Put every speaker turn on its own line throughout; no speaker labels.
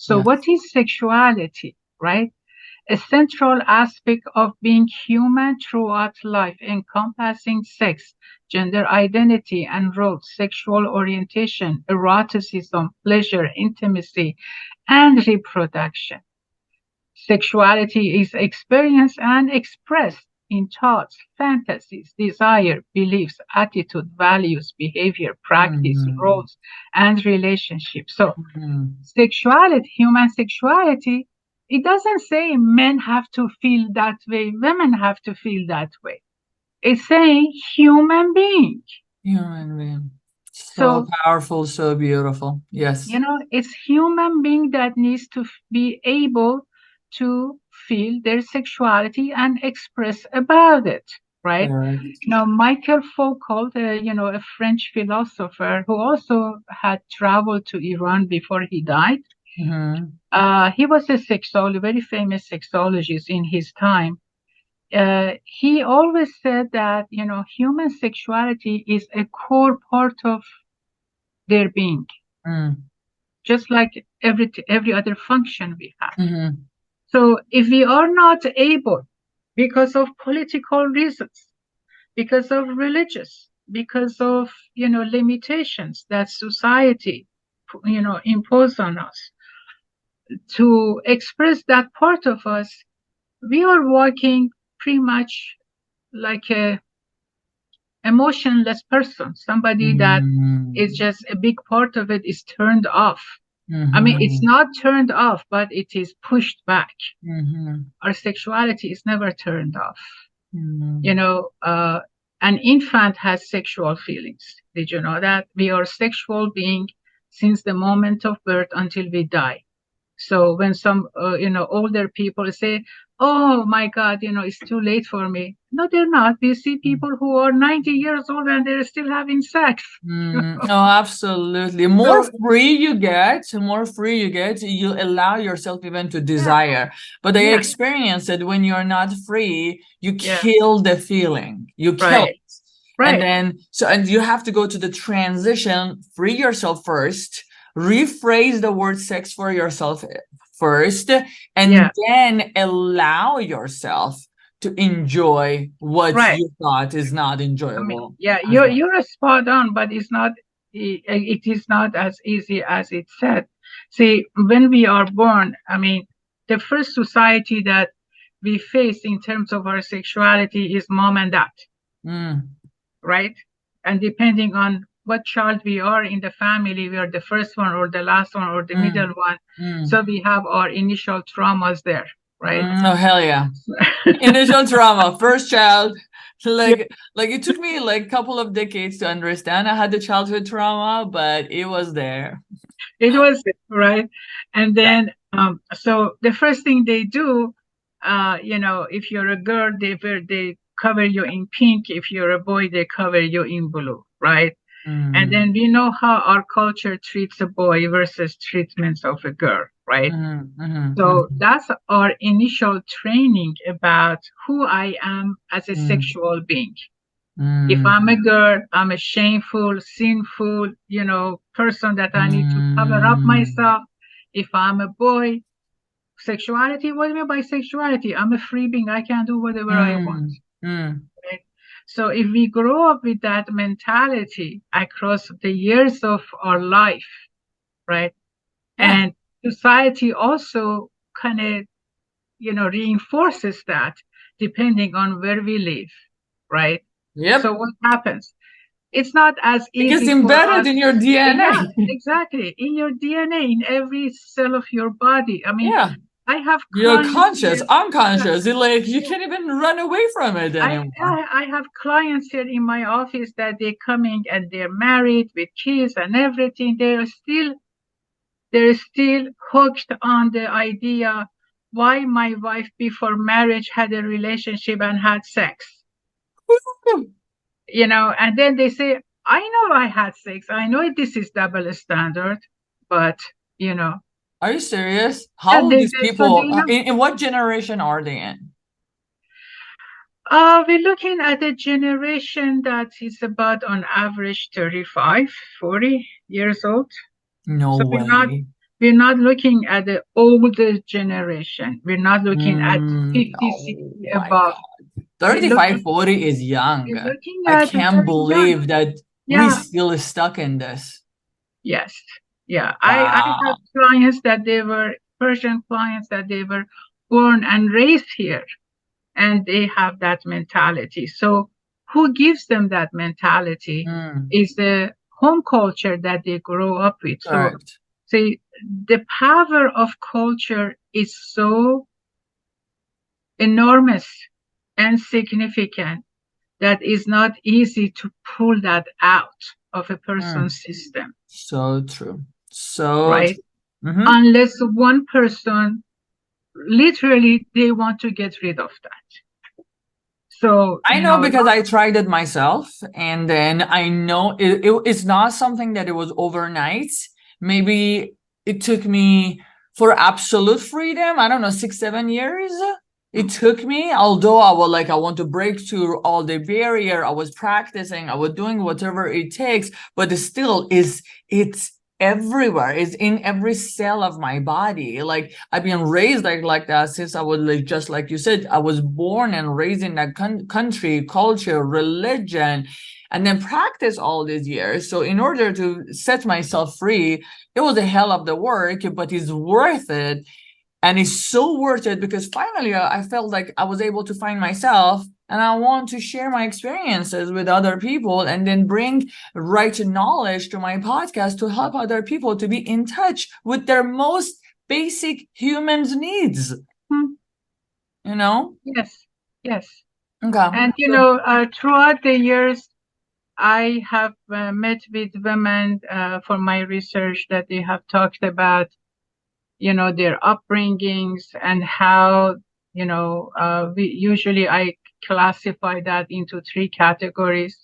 So
Yeah.
what is sexuality, right? A central aspect of being human throughout life, encompassing sex, gender identity and roles, sexual orientation, eroticism, pleasure, intimacy, and reproduction. Sexuality is experienced and expressed in thoughts, fantasies, desire, beliefs, attitude, values, behavior, practice,
Mm-hmm.
roles, and relationships. So,
Mm-hmm.
sexuality, human sexuality, it doesn't say men have to feel that way, women have to feel that way. It's saying human being.
Human being. So
So,
powerful, so beautiful. Yes.
it's human being that needs to be able to feel their sexuality and express about it, right?
Correct.
Now, Michael Foucault, a French philosopher who also had traveled to Iran before he died,
Mm-hmm.
he was a sexologist, very famous sexologist in his time. He always said that, human sexuality is a core part of their being,
Mm.
just like every other function we have.
Mm-hmm.
So if we are not able, because of political reasons, because of religious, because of limitations that society impose on us, to express that part of us, we are walking pretty much like a emotionless person, somebody that is
Mm-hmm.
just a big part of it is turned off. I mean, it's
Mm-hmm.
not turned off, but it is pushed back.
Mm-hmm.
Our sexuality is never turned off. You
Mm-hmm.
know, an infant has sexual feelings. Did you know that? We are sexual being since the moment of birth until we die. So when some, older people say, "Oh my God, it's too late for me." No, they're not. We see people who are 90 years old and they're still having sex.
Mm, oh, absolutely. More
So
free you get, more free you get, you allow yourself even to
yeah,
desire. But I
yeah,
experience that when you're not free, you
yeah,
kill the feeling. You kill
right,
it. And
right,
then, and you have to go to the transition, free yourself first, rephrase the word sex for yourself first, and
yeah,
then allow yourself to enjoy what
right.
you thought is not
I mean,
enjoyable
yeah,
as well.
you're spot on, but it is not as easy as it said. See, when we are born, I mean, the first society that we face in terms of our sexuality is mom and dad,
Mm.
right? And depending on what child we are in the family, we are the first one or the last one or the middle
Mm,
one. So
mm,
we have our initial traumas there, right?
oh hell yeah. Initial trauma, first child.
Yeah,
Like it took me like a couple of decades to understand I had the childhood trauma, but it was there.
it was right. And
Yeah.
then, so the first thing they do, if you're a girl, they cover you in pink. If you're a boy, they cover you in blue, right? And
Mm,
then we know how our culture treats a boy versus treatments of a girl, right?
mm, mm,
So
mm,
that's our initial training about who I am as a
mm,
sexual being. If I'm a
mm,
girl, I'm a shameful, sinful, person that I need to cover up
mm,
myself. If I'm a boy, sexuality, what do you mean by sexuality? I'm a free being. I can do whatever I want.
mm, mm,
Right? So if we grow up with that mentality across the years of our life, right?
yeah.
And society also kind of, reinforces that depending on where we live, right? So
Yep.
what happens? It's not as
It gets
easy for
embedded
us.
in your
Yeah,
DNA.
exactly. In your DNA, in every cell of your body. I mean,
Yeah.
I have
You're
clients
conscious,
here. Yeah,
unconscious. It like you
yeah.
can't even run away from it anymore.
I have clients here in my office that they're coming and they're married with kids and everything. They're still hooked on the idea why my wife before marriage had a relationship and had sex. And then they say, I know I had sex. I know this is double standard, but, you know,
Are you serious? How
and
old
they,
these
they so do
people?
you know,
In what generation are they in?
we're looking at a generation that is about on average 35, 40 years old.
No
So we're not,
way.
we're not looking at the older generation. We're not looking at 50,
Oh
60
my
above.
God.
We're
35,
looking
40 is young.
we're looking
I
at
can't
very young.
believe that we
Yeah.
still stuck in this.
Yes. Yeah. I have
Wow.
clients that they were Persian clients that they were born and raised here, and they have that mentality. So who gives them that mentality
Mm,
is the home culture that they grow up with. So
correct.
see, the power of culture is so enormous and significant that is not easy to pull that out of a
Mm,
person's system,
so true. So
right?
true. Mm-hmm.
Unless one person literally they want to get rid of that. So,
I know because I tried it myself, and then I know it's not something that it was overnight. Maybe it took me for absolute freedom, I don't know, 6, 7 years. It took me, although I was like, I want to break through all the barrier. I was practicing, I was doing whatever it takes, but it still it's everywhere. It's in every cell of my body. Like I've been raised like that since I was like, just like you said, I was born and raised in that country, culture, religion, and then practice all these years. So in order to set myself free, it was a hell of the work, but it's worth it. And it's so worth it because finally I felt like I was able to find myself, and I want to share my experiences with other people and then bring right knowledge to my podcast to help other people to be in touch with their most basic human's needs. You know?
yes, yes.
Okay.
And
So,
throughout the years, I have met with women for my research that they have talked about, their upbringings and how, I classify that into three categories.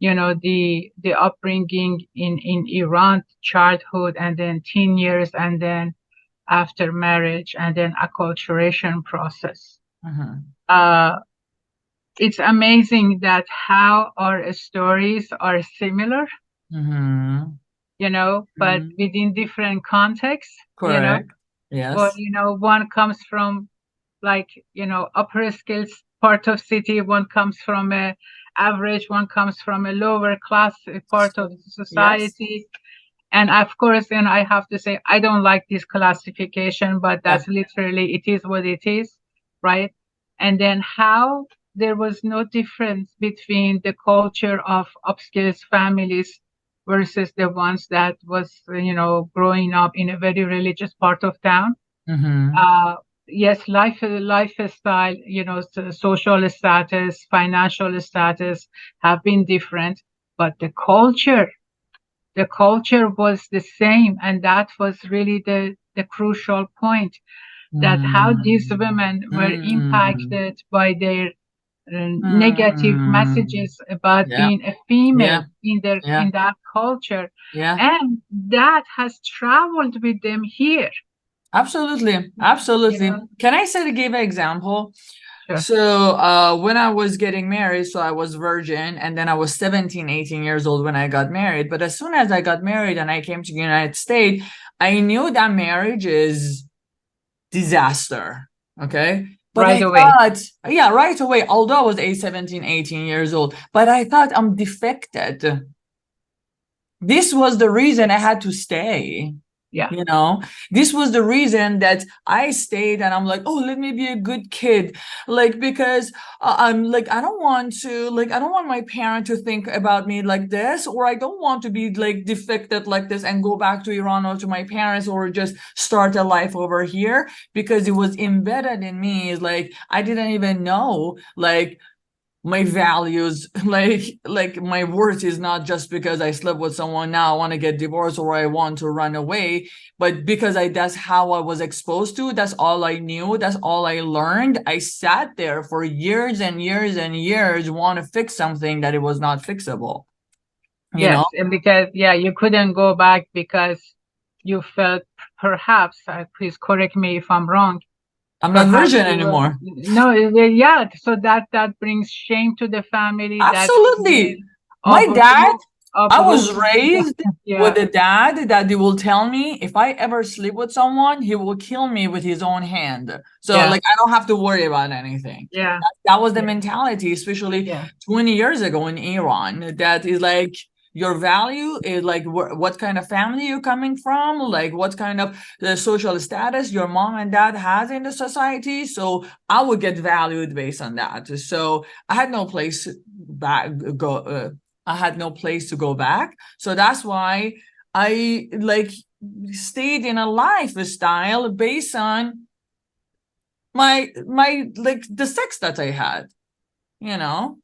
The upbringing in Iran, childhood, and then teen years, and then after marriage, and then acculturation process.
mhm,
Uh, it's amazing that how our stories are similar,
mhm,
but
mhm.
within different contexts,
Correct.
or,
Yes.
one comes from like, upper skills part of city, one comes from a average, one comes from a lower class part of
Yes.
society. And of course, and I have to say, I don't like this classification, but
Yeah.
that's literally, it is what it is, right? And then how there was no difference between the culture of upscale families versus the ones that was, growing up in a very religious part of town.
Mm-hmm.
Uh, yes, lifestyle, social status, financial status have been different, but the culture was the same, and that was really the crucial point, that how these women were
Mm-hmm.
impacted by their negative
Mm-hmm.
messages about
Yeah.
being a female
Yeah. Yeah.
in that culture,
Yeah.
and that has traveled with them here.
Absolutely.
you
Absolutely.
know
Can I say to give an example?
sure.
So, when I was getting married, so I was virgin, and then I was 17, 18 years old when I got married. But as soon as I got married and I came to the United States, I knew that marriage is disaster. Okay. But
Right
I
away.
thought, yeah, right away, although I was 17, 18 years old, but I thought I'm defected. This was the reason I had to stay.
Yeah.
You know, this was the reason that I stayed, and I'm like, oh, let me be a good kid. Like, because I'm like, I don't want my parent to think about me like this, or I don't want to be like defected like this and go back to Iran or to my parents or just start a life over here, because it was embedded in me. Like, I didn't even know, like, my values, like my worth is not just because I slept with someone, now I want to get divorced or I want to run away, but because that's how I was exposed to, that's all I knew, that's all I learned. I sat there for years and years and years, want to fix something that it was not fixable, you know.
Yes, and because you couldn't go back because you felt, perhaps, please correct me if I'm wrong,
I'm not
perhaps
virgin
you were,
anymore.
no, so that brings shame to the family, that
Absolutely.
feeling
My
of
dad, I was
uprooting the,
raised
yeah,
with a dad that he will tell me if I ever sleep with someone, he will kill me with his own hand. So
yeah,
like I don't have to worry about anything.
yeah,
That was the
yeah,
mentality, especially
yeah,
20 years ago in Iran. That is like your value is like what kind of family you're coming from, like what kind of the social status your mom and dad has in the society. So I would get valued based on that. So I had no place back go. I had no place to go back. So that's why I like stayed in a lifestyle based on my like the sex that I had, you know.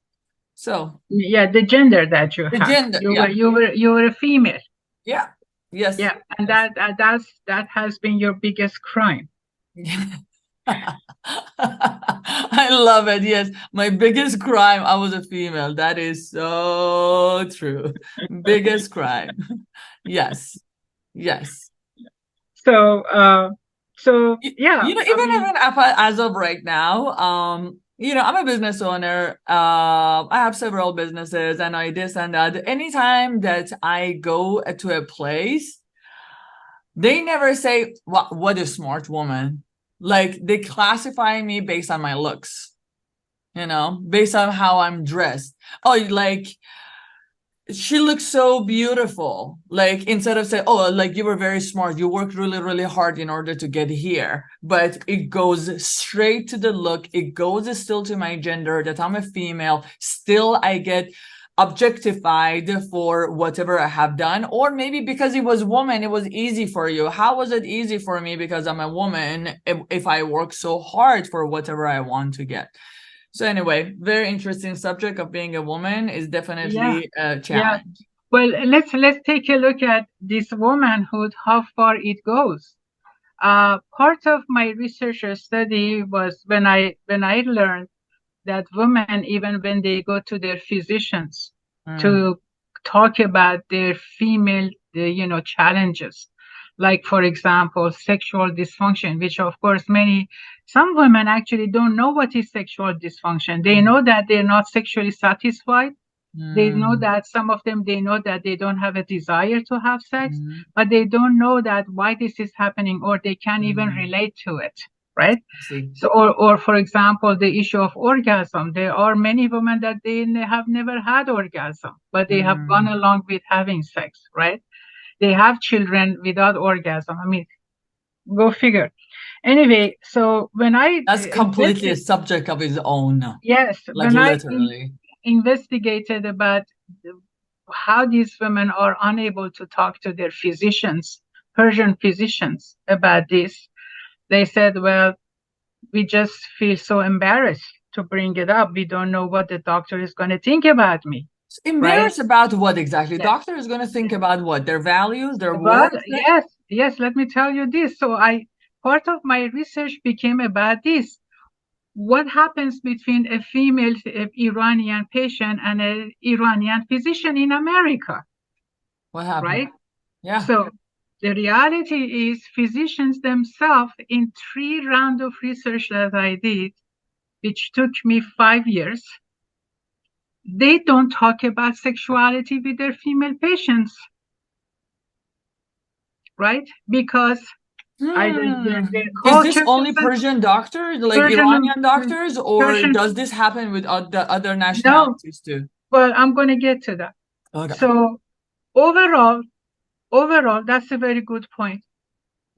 So
yeah. The gender that you
the
have,
gender, yeah,
you were a female.
yeah, yes,
Yeah, and
yes.
that has been your biggest crime.
I love it. Yes, my biggest crime, I was a female. That is so true. Biggest crime. Yes, yes.
So, so yeah,
You know,
I
even
mean,
even as of right now, you know, I'm a business owner. I have several businesses, and I this and that. Anytime that I go to a place, they never say what a smart woman. Like they classify me based on my looks, you know, based on how I'm dressed. Oh, like she looks so beautiful. Like instead of saying, oh, like you were very smart, you worked really, really hard in order to get here. But it goes straight to the look. It goes still to my gender that I'm a female. Still, I get objectified for whatever I have done. Or maybe because it was woman, it was easy for you. How was it easy for me because I'm a woman if I work so hard for whatever I want to get? So anyway, very interesting subject of being a woman is
yeah,
definitely a
yeah.
challenge.
Well, let's take a look at this womanhood, how far it goes. Part of my research study was when I learned that women, even when they go to their physicians
Mm,
to talk about their female, challenges, like for example, sexual dysfunction, which of course some women actually don't know what is sexual dysfunction. They
mm,
know that they're not sexually satisfied. They know
mm,
that some of them, they know that they don't have a desire to have sex,
mm,
but they don't know that why this is happening, or they can't even
mm.
relate to it, right?
I see.
So, or for example, the issue of orgasm. There are many women that have never had orgasm, but they have gone
Mm.
along with having sex, right? They have children without orgasm. I mean, go figure. Anyway, so when I
That's completely a subject of its own,
yes,
like literally.
investigated about how these women are unable to talk to their physicians, Persian physicians, about this, they said, well, we just feel so embarrassed to bring it up. We don't know what the doctor is going to think about me, right?
Embarrassed about what exactly?
Yeah.
Doctor is going to think about what? Their values, their
Well,
worth?
yes, yes, let me tell you this. So part of my research became about this. What happens between a female Iranian patient and an Iranian physician in America,
What happened?
right?
Yeah.
So the reality is physicians themselves, in 3 rounds of research that I did, which took me 5 years, they don't talk about sexuality with their female patients, right? Because either their
Is this
culture
only
doesn't,
Persian doctors, like
Persian,
Iranian doctors, or
Persian,
does this happen with other
no,
nationalities too?
well, I'm going to get to that.
Okay.
So overall, overall, that's a very good point.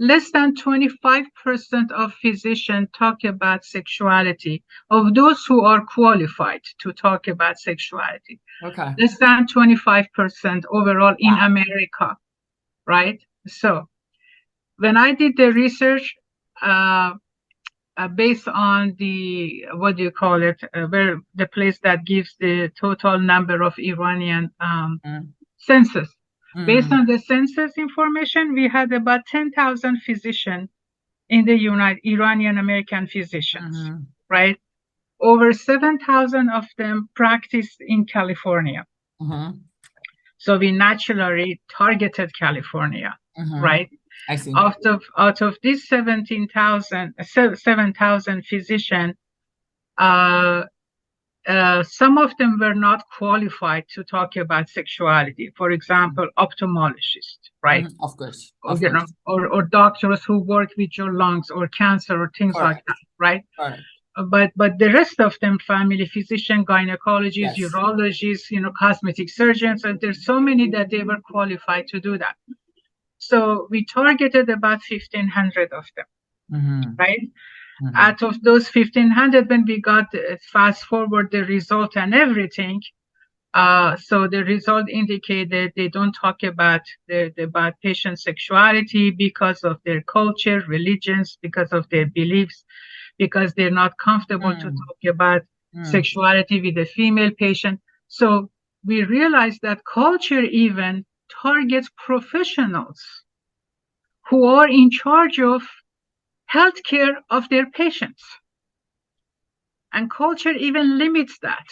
Less than 25% of physicians talk about sexuality, of those who are qualified to talk about sexuality.
Okay.
Less than 25% overall in
Wow.
America, right? So when I did the research, uh, based on the, what do you call it, where the place that gives the total number of Iranian
Mm,
census. Based
mm,
on the census information, we had about 10,000 physicians in the Iranian American physicians,
mhm,
right? Over 7,000 of them practiced in California.
mhm,
So we naturally targeted California,
mhm.
right?
I see.
Out of these 7,000 physicians, uh, Some of them were not qualified to talk about sexuality. For example, ophthalmologists, right?
Of course,
Or,
of course.
or doctors who work with your lungs or cancer or things like that,
Correct.
right?
Correct.
But the rest of them, family physician, gynecologists,
Yes.
urologists, cosmetic surgeons, and there's so many that they were qualified to do that. So we targeted about 1,500 of them,
Mm-hmm.
right?
Mm-hmm.
Out of those 1,500, when we got fast forward the result and everything, so the result indicated they don't talk about about patient sexuality because of their culture, religions, because of their beliefs, because they're not comfortable to
Mm,
talk about
mm,
sexuality with a female patient. So we realized that culture even targets professionals who are in charge of healthcare of their patients. And culture even limits that.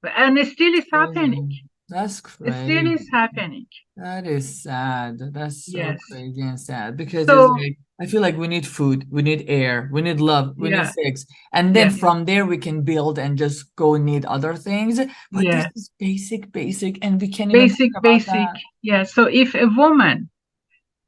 And it still is happening.
crazy. That's
It still
crazy.
is happening.
That is sad. That's so
Yes.
crazy and sad because it's
So,
like I feel like we need food, we need air, we need love, we need
yeah,
sex, and then
yes,
from there we can build and just go need other things. But this
yes.
is basic, basic, and we can't even talk
Basic,
about
basic.
that.
Yeah. So if a woman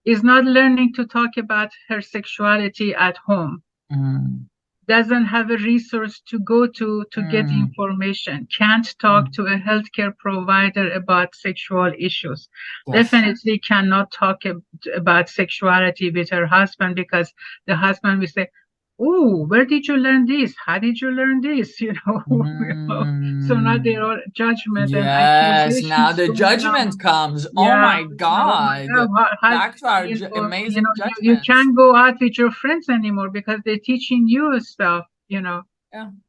is not learning to talk about her sexuality at home,
Mm,
doesn't have a resource to go to get
mm,
information, can't talk
mm.
to a healthcare provider about sexual issues,
Yes.
definitely cannot talk about sexuality with her husband because the husband will say, "Oh, where did you learn this? How did you learn this?" So now there
Mm.
are judgment and
Yes, now
accusations
the
going on.
judgment comes. Oh
Yeah,
my
oh my
God.
God,
Back to our amazing
you
judgments.
can't go out with your friends anymore because they're teaching you stuff.
Yeah. Being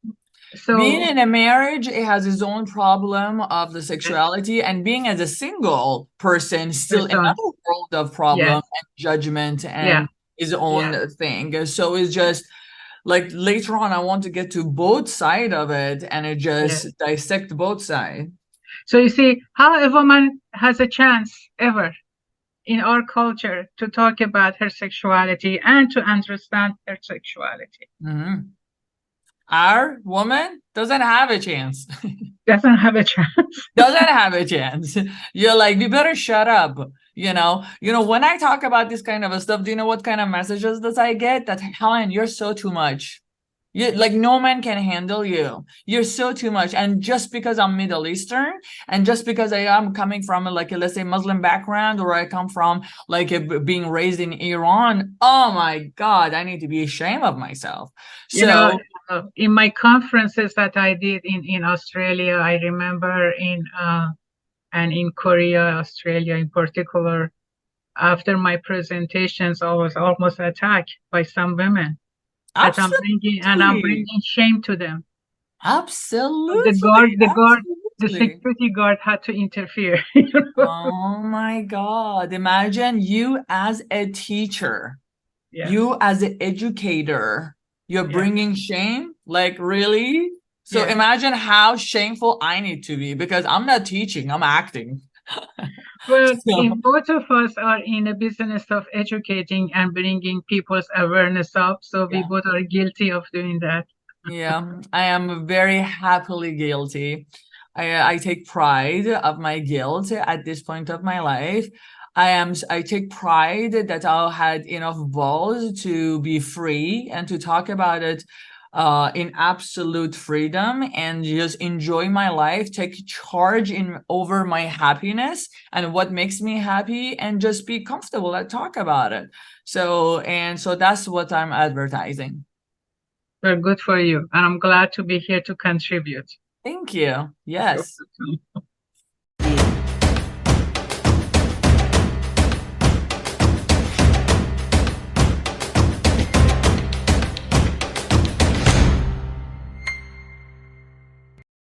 So
in a marriage, it has its own problem of the sexuality, and being as a single person, still
person,
another world of problem
yes,
and judgment
yeah,
and his own
yeah,
thing. So it's just like later on, I want to get to both side of it and it
yeah.
just dissect both sides.
So you see how a woman has a chance ever in our culture to talk about her sexuality and to understand her sexuality.
Mhm. Our woman doesn't have a chance.
Doesn't have a chance.
Doesn't have a chance. You're like, you better shut up. When I talk about this kind of a stuff, do you know what kind of messages that I get? That Helen, you're so too much. You like no man can handle you. You're so too much. And just because I'm Middle Eastern, and just because I am coming from like let's say Muslim background, or I come from like being raised in Iran, oh my God, I need to be ashamed of myself.
You know,
So
in my conferences that I did in Australia, I remember and in Korea, Australia in particular, after my presentations, I was almost attacked by some women that I'm
absolutely,
bringing shame to them. The guard,
absolutely,
the guard, the
absolutely.
security guard had to interfere.
Oh my God. Imagine you as a teacher,
Yeah,
you as an educator, you're
yeah,
bringing shame? Like, really? So
yeah.
imagine how shameful I need to be because I'm not teaching, I'm acting.
Well,
So,
if both of us are in a business of educating and bringing people's awareness up, so we
yeah.
both are guilty of doing that.
Yeah, I am very happily guilty. I take pride of my guilt at this point of my life. I take pride that I had enough balls to be free and to talk about it in absolute freedom and just enjoy my life, take charge in over my happiness and what makes me happy and just be comfortable and talk about it. So that's what I'm advertising.
Well, good for you. And I'm glad to be here to contribute.
Thank you. Yes.